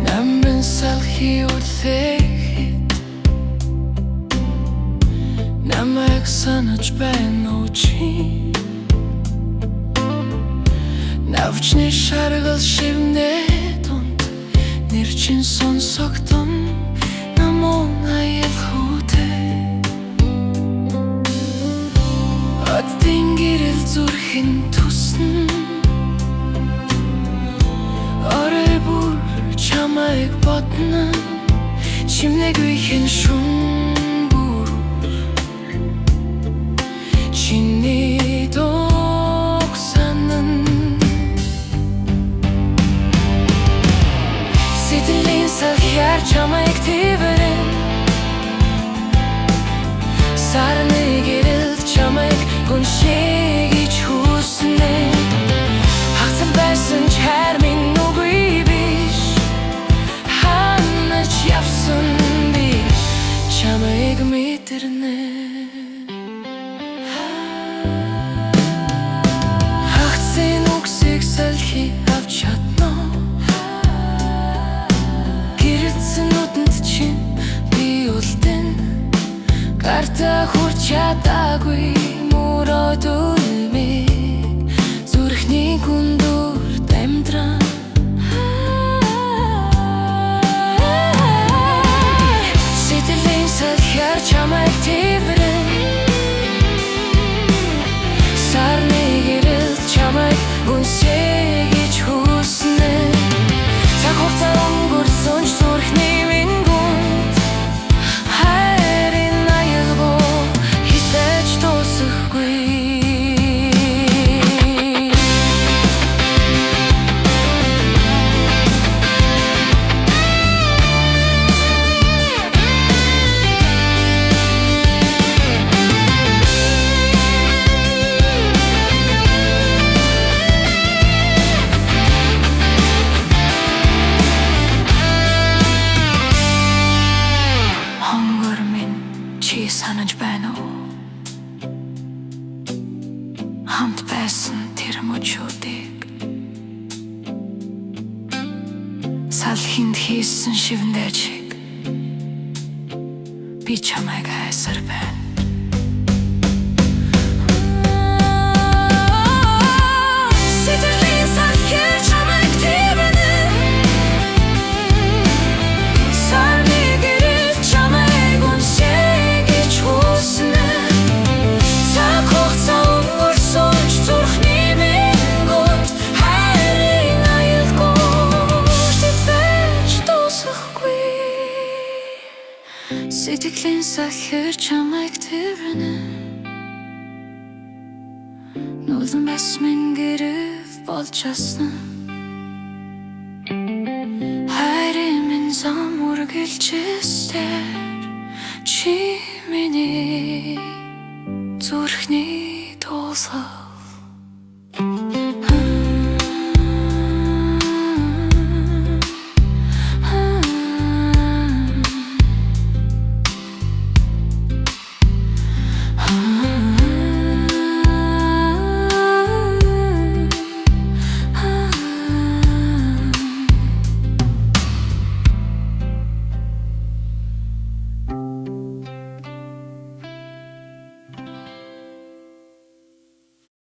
Намрын салхи үлээхэд намайг санаж байна уу чи? Навчны шаргал шивнээ дунд нэр чин сонсогдсон намун аялхүүтэй Оддын гэрэл зүрхэн тусна Орой бүр чамайг бодно Чимнээгүй хэн шүн бүр Чиний дог санан Сэтгэлийн салхиар чамайг твэрэн Сарны гэрэлд чамайг гүншээгэж хүснэ Хагцал байсан ч хайр минь нүгүй биш Ханаж явсан би чамайг мэдэрнэ Хагцын үгсийг салхи авч чадна Гэрэлцэн нүдэнд чинь би үлдэн Карта хүрч чадаагүй мөрөөд үлмиг Зүрхний гүндүрт амьдран Сэтгэлийн салхиар чамайг твэрэн Сарны гэрэлд чамайг гүншээгэж хүснэ Цаг хугацаа өнгөрсөн ч зүрхний минь гүнд Хайрын аялгуу хисэж дуусахгүй Чи санаж байна уу? Хамт байсан тэр мөчүүдийг Салхинд хийсэн шивнээ чиг Би чамайг хайсаар байна Сэтгэлийн салхиар чамайг твэрэн Сарны гэрэлд чамайг гүншээгэж хүснэ Цаг хугацаа өнгөрсөн ч зүрхний минь гүнд Хайрын аялгуу хизээж дуусахгүй Сэтгэлийн салхиар чамайг твэрэн Нүлэн бас минь гэрэл болж асна Хайрын минь зам үргэлжлэстээр Чи миний зүрхний тулсаа